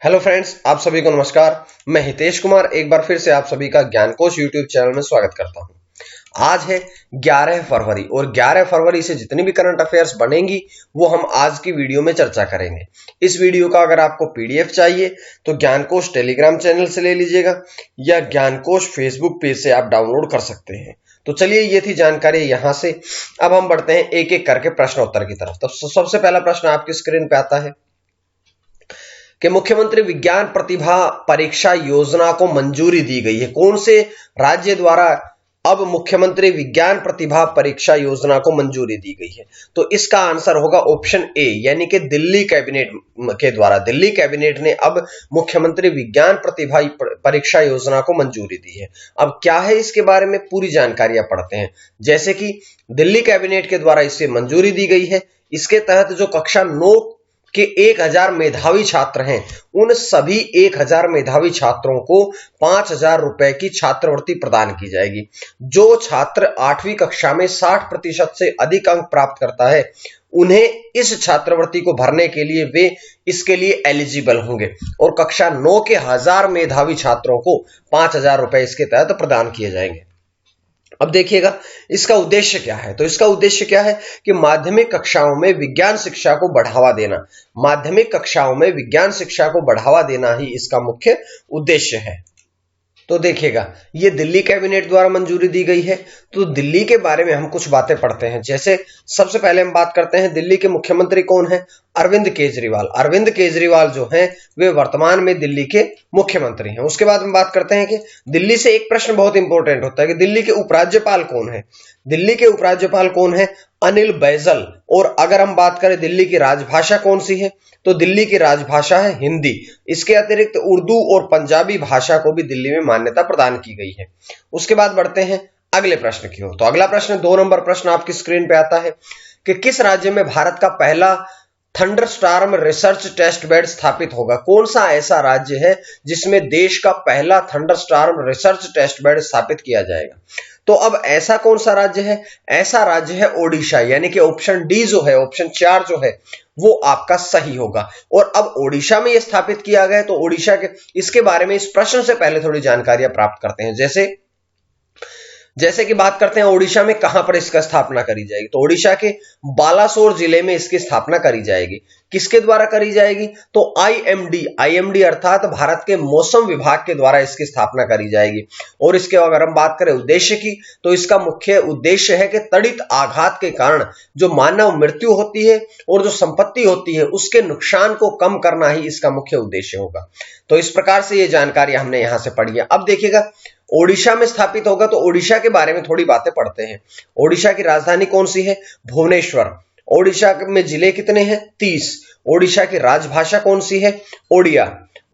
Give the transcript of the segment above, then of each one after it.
Hello friends, आप सभी को नमस्कार। मैं हितेश कुमार एक बार फिर से आप सभी का ज्ञानकोश यूट्यूब चैनल में स्वागत करता हूं। आज है 11 फरवरी और 11 फरवरी से जितनी भी करंट अफेयर्स बनेंगी वो हम आज की वीडियो में चर्चा करेंगे। इस वीडियो का अगर आपको पीडीएफ चाहिए तो ज्ञानकोश टेलीग्राम चैनल से ले लीजिएगा या ज्ञानकोश फेसबुक पेज से आप डाउनलोड कर सकते हैं। तो चलिए, ये थी जानकारी यहां से। अब हम बढ़ते हैं एक एक करके प्रश्न उत्तर की तरफ। तो सबसे पहला प्रश्न आपकी स्क्रीन पे आता है कि मुख्यमंत्री विज्ञान प्रतिभा परीक्षा योजना को मंजूरी दी गई है। कौन से राज्य द्वारा अब मुख्यमंत्री विज्ञान प्रतिभा परीक्षा योजना को मंजूरी दी गई है? तो इसका आंसर होगा ऑप्शन ए, यानी कि दिल्ली कैबिनेट के द्वारा। दिल्ली कैबिनेट ने अब मुख्यमंत्री विज्ञान प्रतिभा परीक्षा योजना को मंजूरी दी है। अब क्या है इसके बारे में पूरी जानकारियां पढ़ते हैं। जैसे कि दिल्ली कैबिनेट के द्वारा इसे मंजूरी दी गई है। इसके तहत जो कक्षा 9 के 1000 मेधावी छात्र हैं, उन सभी 1000 मेधावी छात्रों को 5000 रुपए की छात्रवृत्ति प्रदान की जाएगी। जो छात्र 8वीं कक्षा में 60% से अधिक अंक प्राप्त करता है, उन्हें इस छात्रवृत्ति को भरने के लिए वे इसके लिए एलिजिबल होंगे और कक्षा 9 के 1000 मेधावी छात्रों को 5000 रुपए इसके तहत प्रदान किए जाएंगे। अब देखिएगा इसका उद्देश्य क्या है। तो इसका उद्देश्य क्या है कि माध्यमिक कक्षाओं में विज्ञान शिक्षा को बढ़ावा देना। माध्यमिक कक्षाओं में विज्ञान शिक्षा को बढ़ावा देना ही इसका मुख्य उद्देश्य है। तो देखिएगा, ये दिल्ली कैबिनेट द्वारा मंजूरी दी गई है। तो दिल्ली के बारे में हम कुछ बातें पढ़ते हैं। जैसे सबसे पहले हम बात करते हैं दिल्ली के मुख्यमंत्री कौन है? अरविंद केजरीवाल। अरविंद केजरीवाल जो हैं वे वर्तमान में दिल्ली के मुख्यमंत्री हैं। उसके बाद हम बात करते हैं कि दिल्ली से एक प्रश्न बहुत इंपॉर्टेंट होता है कि दिल्ली के उपराज्यपाल कौन है? दिल्ली के उपराज्यपाल कौन है? अनिल बैजल। और अगर हम बात करें दिल्ली की राजभाषा कौन सी है, तो दिल्ली की राजभाषा है हिंदी। इसके अतिरिक्त उर्दू और पंजाबी भाषा को भी दिल्ली में मान्यता प्रदान की गई है। उसके बाद बढ़ते हैं अगले प्रश्न की ओर। तो अगला प्रश्न 2 नंबर प्रश्न आपकी स्क्रीन पे आता है कि किस राज्य में भारत का पहला थंडरस्टॉर्म रिसर्च टेस्ट बेड स्थापित होगा? कौन सा ऐसा राज्य है जिसमें देश का पहला थंडरस्टॉर्म रिसर्च टेस्ट बेड स्थापित किया जाएगा? तो अब ऐसा कौन सा राज्य है? ऐसा राज्य है ओडिशा, यानी कि ऑप्शन डी जो है, ऑप्शन 4 जो है वो आपका सही होगा। और अब ओडिशा में यह स्थापित किया गया, तो ओडिशा के इसके बारे में इस प्रश्न से पहले थोड़ी जानकारियां प्राप्त करते हैं। जैसे कि बात करते हैं ओडिशा में कहां पर इसका स्थापना करी जाएगी। तो ओडिशा के बालासोर जिले में इसकी स्थापना करी जाएगी। किसके द्वारा करी जाएगी? तो आईएमडी अर्थात भारत के मौसम विभाग के द्वारा इसकी स्थापना करी जाएगी। और इसके अगर हम बात करें उद्देश्य की, तो इसका मुख्य उद्देश्य है कि त्वरित आघात के कारण जो मानव मृत्यु होती है और जो संपत्ति होती है उसके नुकसान को कम करना ही इसका मुख्य उद्देश्य होगा। तो इस प्रकार से ये जानकारी हमने यहां से पढ़ी है। अब देखिएगा, ओडिशा में स्थापित होगा तो ओडिशा के बारे में थोड़ी बातें पढ़ते हैं। ओडिशा की राजधानी कौन सी है? भुवनेश्वर। ओडिशा में जिले कितने हैं? 30। ओडिशा की राजभाषा कौन सी है? ओडिया।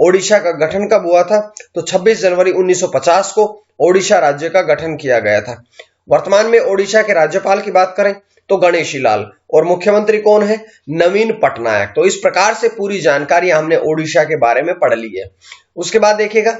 ओडिशा का गठन कब हुआ था? तो 26 जनवरी 1950 को ओडिशा राज्य का गठन किया गया था। वर्तमान में ओडिशा के राज्यपाल की बात करें तो गणेशी लाल, और मुख्यमंत्री कौन है? नवीन पटनायक। तो इस प्रकार से पूरी जानकारी हमने ओडिशा के बारे में पढ़ ली है। उसके बाद देखिएगा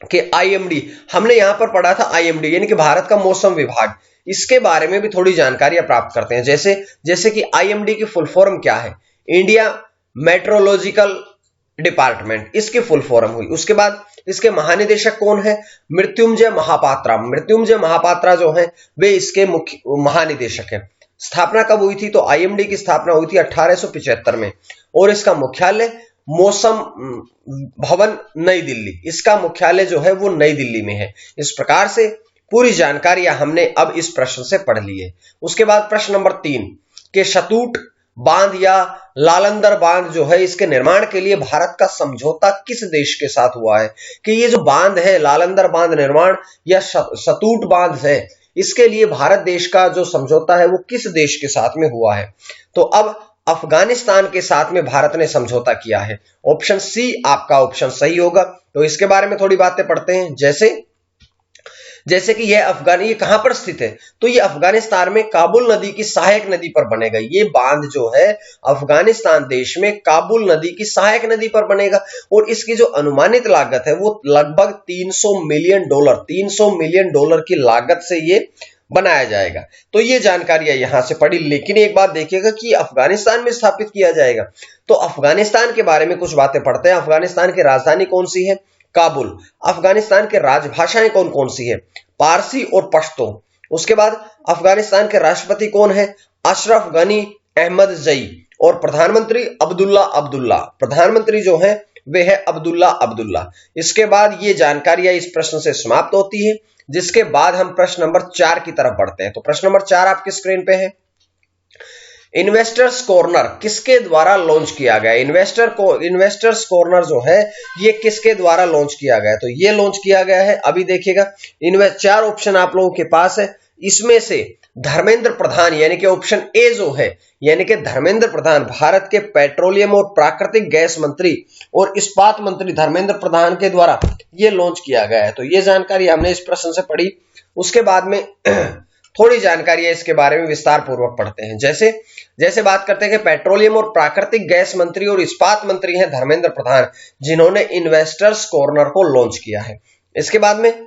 कि आईएमडी, हमने यहां पर पढ़ा था आईएमडी यानी कि भारत का मौसम विभाग। इसके बारे में भी थोड़ी जानकारियां प्राप्त करते हैं। जैसे कि आईएमडी की फुल फॉर्म क्या है? इंडिया मेट्रोलॉजिकल डिपार्टमेंट, इसकी फुल फॉर्म हुई। उसके बाद इसके महानिदेशक कौन है? मृत्युंजय महापात्रा। मृत्युंजय महापात्रा जो है वे इसके मुख्य महानिदेशक हैं। स्थापना कब हुई थी? तो आईएमडी की स्थापना हुई थी 1875 में और इसका मुख्यालय मौसम भवन नई दिल्ली, इसका मुख्यालय जो है वो नई दिल्ली में है। इस प्रकार से पूरी जानकारियां हमने अब इस प्रश्न से पढ़ ली है। उसके बाद प्रश्न नंबर 3 के शतूट बांध या लालंदर बांध जो है, इसके निर्माण के लिए भारत का समझौता किस देश के साथ हुआ है? कि ये जो बांध है, लालंदर बांध निर्माण या शतूट बांध है, इसके लिए भारत देश का जो समझौता है वो किस देश के साथ में हुआ है? तो अब अफगानिस्तान के साथ में भारत ने समझौता किया है। ऑप्शन सी आपका ऑप्शन सही होगा। तो इसके बारे में थोड़ी बातें पढ़ते हैं। जैसे कि ये कहां पर स्थित है? तो ये अफगानिस्तान में काबुल नदी की सहायक नदी पर बनेगा। ये बांध जो है अफगानिस्तान देश में काबुल नदी की सहायक नदी पर बनेगा और इसकी जो अनुमानित लागत है वो लगभग $300 मिलियन की लागत से ये बनाया जाएगा। तो ये जानकारियां यहां से पढ़ी। लेकिन एक बात देखिएगा कि अफगानिस्तान में स्थापित किया जाएगा, तो अफगानिस्तान के बारे में कुछ बातें पढ़ते हैं। अफगानिस्तान की राजधानी कौन सी है? काबुल। अफगानिस्तान के राजभाषाएं कौन कौन सी है? पारसी और पश्तो। उसके बाद अफगानिस्तान के राष्ट्रपति कौन है? अशरफ गनी अहमद जई। और प्रधानमंत्री अब्दुल्ला अब्दुल्ला। प्रधानमंत्री जो है वे है अब्दुल्ला अब्दुल्ला। इसके बाद ये जानकारियां इस प्रश्न से समाप्त होती है, जिसके बाद हम प्रश्न नंबर 4 की तरफ बढ़ते हैं। तो प्रश्न नंबर 4 आपकी स्क्रीन पे है। इन्वेस्टर्स कॉर्नर किसके द्वारा लॉन्च किया गया? इन्वेस्टर्स कॉर्नर जो है ये किसके द्वारा लॉन्च किया गया? तो ये लॉन्च किया गया है, अभी देखिएगा, 4 ऑप्शन आप लोगों के पास है। इसमें से धर्मेंद्र प्रधान यानी कि ऑप्शन ए जो है, यानी कि धर्मेंद्र प्रधान, भारत के पेट्रोलियम और प्राकृतिक गैस मंत्री और इस्पात मंत्री धर्मेंद्र प्रधान के द्वारा ये लॉन्च किया गया है। तो ये जानकारी हमने इस प्रश्न से पढ़ी। उसके बाद में थोड़ी जानकारी इसके बारे में विस्तार पूर्वक पढ़ते हैं। जैसे बात करते हैं कि पेट्रोलियम और प्राकृतिक गैस मंत्री और इस्पात मंत्री हैं धर्मेंद्र प्रधान, जिन्होंने इन्वेस्टर्स कॉर्नर को लॉन्च किया है। इसके बाद में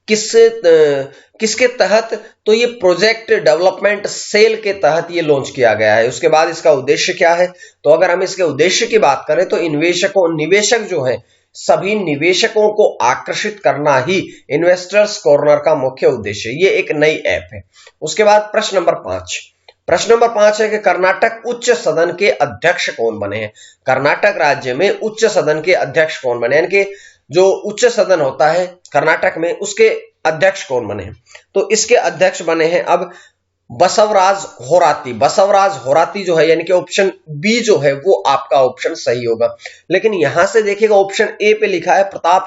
किसके तहत? तो ये प्रोजेक्ट डेवलपमेंट सेल के तहत ये लॉन्च किया गया है। उसके बाद इसका उद्देश्य क्या है? तो अगर हम इसके उद्देश्य की बात करें तो निवेशक जो है, सभी निवेशकों को आकर्षित करना ही इन्वेस्टर्स कॉर्नर का मुख्य उद्देश्य है। ये एक नई ऐप है। उसके बाद प्रश्न नंबर 5 है कि कर्नाटक उच्च सदन के अध्यक्ष कौन बने हैं? कर्नाटक राज्य में उच्च सदन के अध्यक्ष कौन बने, यानी कि जो उच्च सदन होता है कर्नाटक में, उसके अध्यक्ष कौन बने हैं? तो इसके अध्यक्ष बने हैं अब बसवराज होराती जो है, यानी कि ऑप्शन बी जो है वो आपका ऑप्शन सही होगा। लेकिन यहां से देखिएगा ऑप्शन ए पे लिखा है प्रताप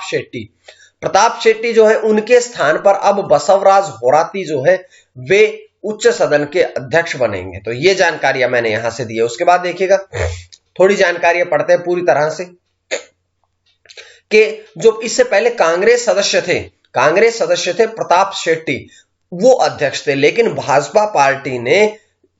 शेट्टी जो है, उनके स्थान पर अब बसवराज होराती जो है वे उच्च सदन के अध्यक्ष बनेंगे। तो ये जानकारियां मैंने यहां से दी है। उसके बाद देखिएगा थोड़ी जानकारियां पढ़ते हैं पूरी तरह से, कि जो इससे पहले कांग्रेस सदस्य थे प्रताप शेट्टी, वो अध्यक्ष थे। लेकिन भाजपा पार्टी ने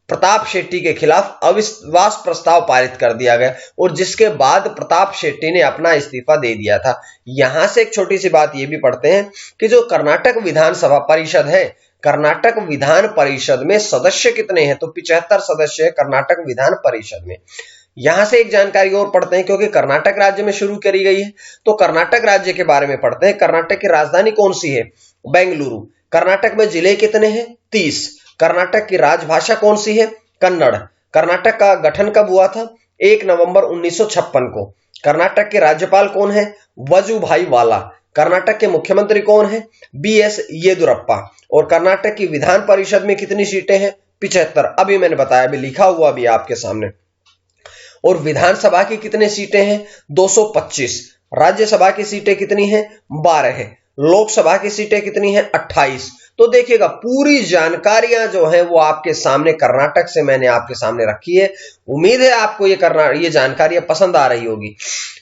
प्रताप शेट्टी के खिलाफ अविश्वास प्रस्ताव पारित कर दिया गया, और जिसके बाद प्रताप शेट्टी ने अपना इस्तीफा दे दिया था। यहां से एक छोटी सी बात यह भी पढ़ते हैं कि जो कर्नाटक विधानसभा परिषद है, कर्नाटक विधान परिषद में सदस्य कितने हैं? तो 75 सदस्य है कर्नाटक विधान परिषद में। यहां से एक जानकारी और पढ़ते हैं, क्योंकि कर्नाटक राज्य में शुरू करी गई है, तो कर्नाटक राज्य के बारे में पढ़ते हैं। कर्नाटक की राजधानी कौन सी है? बेंगलुरु। कर्नाटक में जिले कितने हैं? 30। कर्नाटक की राजभाषा कौन सी है? कन्नड़। कर्नाटक का गठन कब हुआ था? 1 नवंबर 1956 को। कर्नाटक के राज्यपाल कौन है? वजुभाई वाला। कर्नाटक के मुख्यमंत्री कौन है? BS येदुरप्पा। और कर्नाटक की विधान परिषद में कितनी सीटें हैं? 75। अभी मैंने बताया, अभी लिखा हुआ भी आपके सामने। और विधानसभा की कितने सीटें हैं? 225। राज्यसभा की सीटें कितनी हैं? 12 है। लोकसभा की सीटें कितनी हैं? 28। तो देखिएगा पूरी जानकारियां जो है वो आपके सामने कर्नाटक से मैंने आपके सामने रखी है। उम्मीद है आपको ये जानकारियां पसंद आ रही होगी।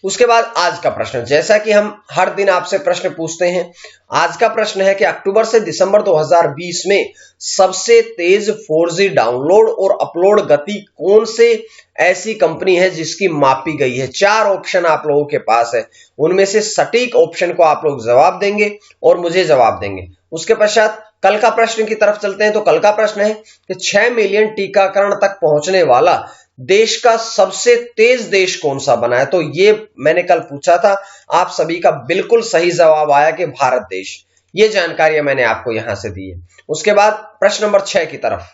उसके बाद आज का प्रश्न, जैसा कि हम हर दिन आपसे प्रश्न पूछते हैं, आज का प्रश्न है कि अक्टूबर से दिसंबर 2020 में सबसे तेज 4G डाउनलोड और अपलोड गति कौन से ऐसी कंपनी है जिसकी मापी गई है? 4 ऑप्शन आप लोगों के पास है, उनमें से सटीक ऑप्शन को आप लोग जवाब देंगे और मुझे जवाब देंगे। उसके पश्चात कल का प्रश्न की तरफ चलते हैं। तो कल का प्रश्न है कि 6 मिलियन टीकाकरण तक पहुंचने वाला देश का सबसे तेज देश कौन सा बना है? तो ये मैंने कल पूछा था, आप सभी का बिल्कुल सही जवाब आया कि भारत देश। ये जानकारियां मैंने आपको यहां से दी है। उसके बाद प्रश्न नंबर 6 की तरफ।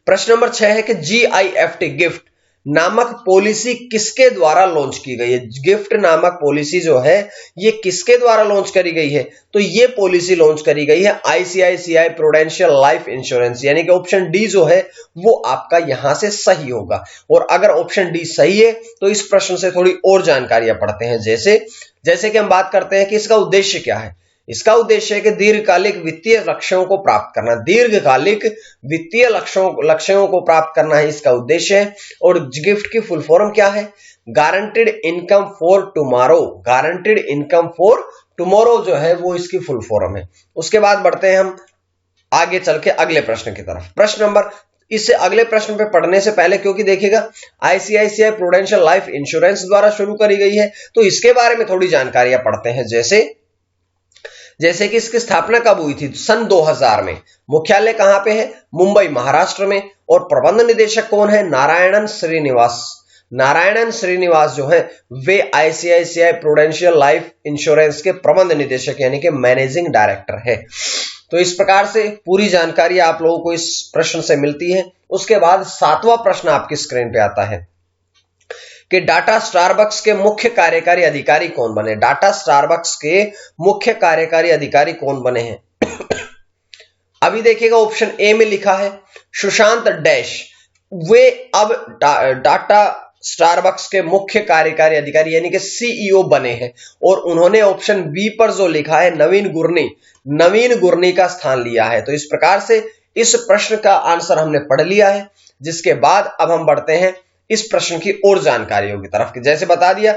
प्रश्न नंबर 6 है कि GIFT गिफ्ट नामक पॉलिसी किसके द्वारा लॉन्च की गई है? गिफ्ट नामक पॉलिसी जो है ये किसके द्वारा लॉन्च करी गई है? तो ये पॉलिसी लॉन्च करी गई है ICICI प्रूडेंशियल लाइफ इंश्योरेंस, यानी कि ऑप्शन डी जो है वो आपका यहां से सही होगा। और अगर ऑप्शन डी सही है तो इस प्रश्न से थोड़ी और जानकारियां पढ़ते हैं। जैसे कि हम बात करते हैं कि इसका उद्देश्य क्या है। इसका उद्देश्य है कि दीर्घकालिक वित्तीय लक्ष्यों को प्राप्त करना, दीर्घकालिक वित्तीय लक्ष्यों को प्राप्त करना है इसका उद्देश्य है। और गिफ्ट की फुल फॉर्म क्या है? Guaranteed income for tomorrow. Guaranteed income for tomorrow जो है वो इसकी फुल फॉर्म है। उसके बाद बढ़ते हैं हम आगे चल के अगले प्रश्न की तरफ। प्रश्न नंबर, इससे अगले प्रश्न पे पढ़ने से पहले, क्योंकि देखिएगा ICICI प्रूडेंशियल लाइफ इंश्योरेंस द्वारा शुरू करी गई है, तो इसके बारे में थोड़ी जानकारियां पढ़ते हैं। जैसे कि इसकी स्थापना कब हुई थी? सन 2000 में। मुख्यालय कहां पे है? मुंबई महाराष्ट्र में। और प्रबंध निदेशक कौन है? नारायणन श्रीनिवास। नारायणन श्रीनिवास जो है वे आईसीआईसीआई प्रूडेंशियल लाइफ इंश्योरेंस के प्रबंध निदेशक यानी कि मैनेजिंग डायरेक्टर है। तो इस प्रकार से पूरी जानकारी आप लोगों को इस प्रश्न से मिलती है। उसके बाद 7वां प्रश्न आपकी स्क्रीन पे आता है कि टाटा स्टारबक्स के मुख्य कार्यकारी अधिकारी कौन बने? टाटा स्टारबक्स के मुख्य कार्यकारी अधिकारी कौन बने हैं? अभी देखिएगा ऑप्शन ए में लिखा है सुशांत डैश। वे अब टाटा स्टारबक्स के मुख्य कार्यकारी अधिकारी यानी कि सीईओ बने हैं। और उन्होंने ऑप्शन बी पर जो लिखा है नवीन गुरनी का स्थान लिया है। तो इस प्रकार से इस प्रश्न का आंसर हमने पढ़ लिया है, जिसके बाद अब हम बढ़ते हैं इस प्रश्न की और जानकारियों की तरफ। जैसे बता दिया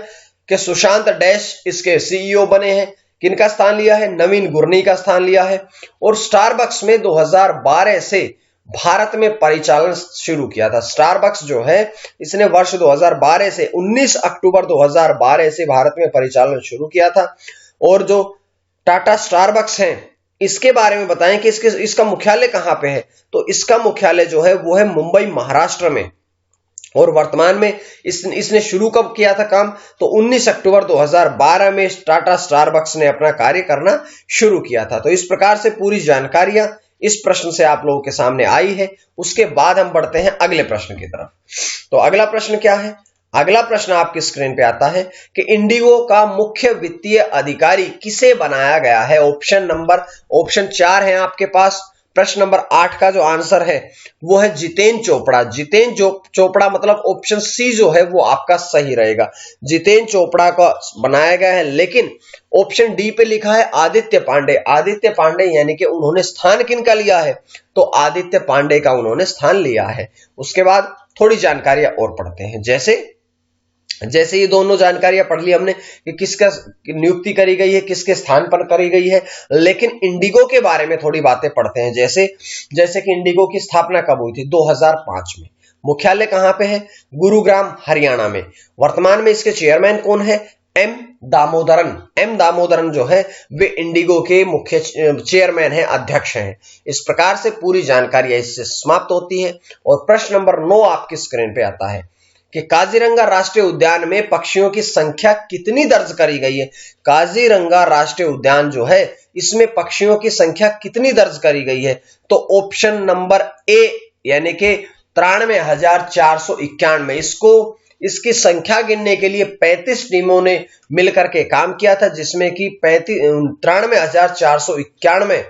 कि सुशांत डैश इसके सीईओ बने हैं, किनका स्थान लिया है? नवीन गुरनी का स्थान लिया है। और स्टारबक्स में 2012 से भारत में परिचालन शुरू किया था। स्टारबक्स जो है इसने वर्ष 2012 से 19 अक्टूबर 2012 से भारत में परिचालन शुरू किया था। और जो टाटा स्टारबक्स है इसके बारे में बताएं कि इसका मुख्यालय कहां पे है? तो इसका मुख्यालय जो है वो है मुंबई महाराष्ट्र में। और वर्तमान में इसने शुरू कब किया था काम? तो 19 अक्टूबर 2012 में टाटा स्टारबक्स ने अपना कार्य करना शुरू किया था। तो इस प्रकार से पूरी जानकारियां इस प्रश्न से आप लोगों के सामने आई है। उसके बाद हम बढ़ते हैं अगले प्रश्न की तरफ। तो अगला प्रश्न क्या है? अगला प्रश्न आपकी स्क्रीन पे आता है कि इंडिगो का मुख्य वित्तीय अधिकारी किसे बनाया गया है? ऑप्शन 4 है आपके पास। प्रश्न नंबर 8 का जो आंसर है वो है जितेन चोपड़ा। जितेन चोपड़ा मतलब ऑप्शन सी जो है वो आपका सही रहेगा। जितेन चोपड़ा का बनाया गया है। लेकिन ऑप्शन डी पे लिखा है आदित्य पांडे। आदित्य पांडे यानी कि उन्होंने स्थान किनका लिया है? तो आदित्य पांडे का उन्होंने स्थान लिया है। उसके बाद थोड़ी जानकारियां और पढ़ते हैं। जैसे ये दोनों जानकारियां पढ़ ली हमने कि किसका नियुक्ति करी गई है, किसके स्थान पर करी गई है। लेकिन इंडिगो के बारे में थोड़ी बातें पढ़ते हैं। जैसे कि इंडिगो की स्थापना कब हुई थी? 2005 में। मुख्यालय कहां पे है? गुरुग्राम हरियाणा में। वर्तमान में इसके चेयरमैन कौन है? एम दामोदरन जो है वे इंडिगो के मुख्य चेयरमैन हैं, अध्यक्ष हैं। इस प्रकार से पूरी जानकारी इससे समाप्त होती है। और प्रश्न नंबर 9 आपकी स्क्रीन पे आता है कि काजीरंगा राष्ट्रीय उद्यान में पक्षियों की संख्या कितनी दर्ज करी गई है? काजीरंगा राष्ट्रीय उद्यान जो है इसमें पक्षियों की संख्या कितनी दर्ज करी गई है? तो ऑप्शन नंबर ए यानी कि 93,491। इसकी संख्या गिनने के लिए 35 टीमों ने मिलकर के काम किया था, जिसमें कि 93,491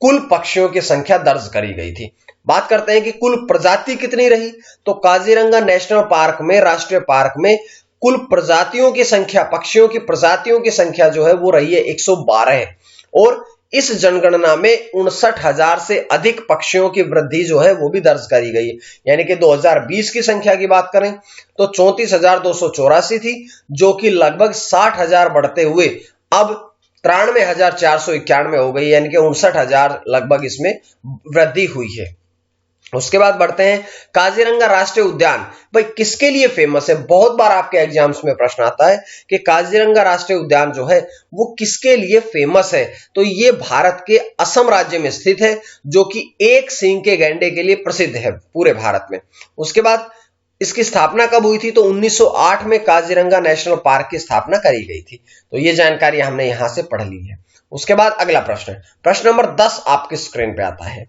कुल पक्षियों की संख्या दर्ज करी गई थी। बात करते हैं कि कुल प्रजाति कितनी रही। तो काजीरंगा नेशनल पार्क में, राष्ट्रीय पार्क में कुल प्रजातियों की संख्या, पक्षियों की प्रजातियों की संख्या जो है वो रही है 112। और इस जनगणना में 59,000 से अधिक पक्षियों की वृद्धि जो है वो भी दर्ज करी गई है। यानी कि 2020 की संख्या की बात करें तो 34,284 थी, जो कि लगभग 60,000 बढ़ते हुए अब 93,491 हो गई। यानी कि 59,000 लगभग इसमें वृद्धि हुई है। उसके बाद बढ़ते हैं काजीरंगा राष्ट्रीय उद्यान भाई किसके लिए फेमस है? बहुत बार आपके एग्जाम्स में प्रश्न आता है कि काजीरंगा राष्ट्रीय उद्यान जो है वो किसके लिए फेमस है? तो ये भारत के असम राज्य में स्थित है, जो कि एक सींग के गैंडे के लिए प्रसिद्ध है पूरे भारत में। उसके बाद इसकी स्थापना कब हुई थी? तो 1908 में काजीरंगा नेशनल पार्क की स्थापना करी गई थी। तो ये जानकारी हमने यहां से पढ़ ली है। उसके बाद अगला प्रश्न नंबर 10 आपकी स्क्रीन पे आता है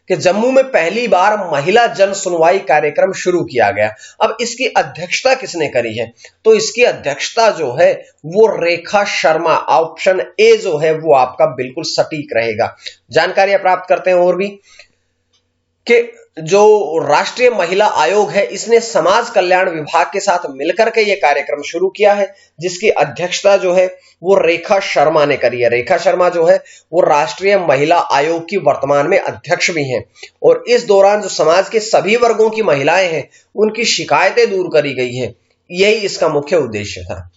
कि जम्मू में पहली बार महिला जन सुनवाई कार्यक्रम शुरू किया गया। अब इसकी अध्यक्षता किसने करी है? तो इसकी अध्यक्षता जो है वो रेखा शर्मा। ऑप्शन ए जो है वो आपका बिल्कुल सटीक रहेगा। जानकारियां प्राप्त करते हैं और भी कि जो राष्ट्रीय महिला आयोग है इसने समाज कल्याण विभाग के साथ मिलकर के ये कार्यक्रम शुरू किया है, जिसकी अध्यक्षता जो है वो रेखा शर्मा ने करी है। रेखा शर्मा जो है वो राष्ट्रीय महिला आयोग की वर्तमान में अध्यक्ष भी हैं। और इस दौरान जो समाज के सभी वर्गों की महिलाएं हैं उनकी शिकायतें दूर करी गई है, यही इसका मुख्य उद्देश्य था।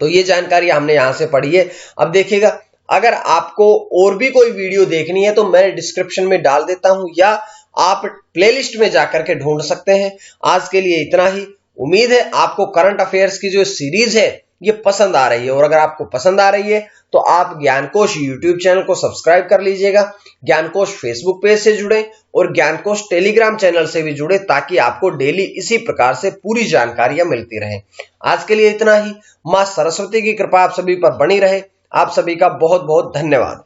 तो ये जानकारी हमने यहां से पढ़ी है। अब देखिएगा, अगर आपको और भी कोई वीडियो देखनी है तो मैं डिस्क्रिप्शन में डाल देता हूं, या आप प्लेलिस्ट में जाकर के ढूंढ सकते हैं। आज के लिए इतना ही। उम्मीद है आपको करंट अफेयर्स की जो सीरीज है ये पसंद आ रही है। और अगर आपको पसंद आ रही है तो आप ज्ञानकोश यूट्यूब चैनल को सब्सक्राइब कर लीजिएगा, ज्ञानकोश फेसबुक पेज से जुड़े और ज्ञानकोश टेलीग्राम चैनल से भी जुड़े, ताकि आपको डेली इसी प्रकार से पूरी जानकारियां मिलती रहे। आज के लिए इतना ही। मां सरस्वती की कृपा आप सभी पर बनी रहे। आप सभी का बहुत बहुत धन्यवाद।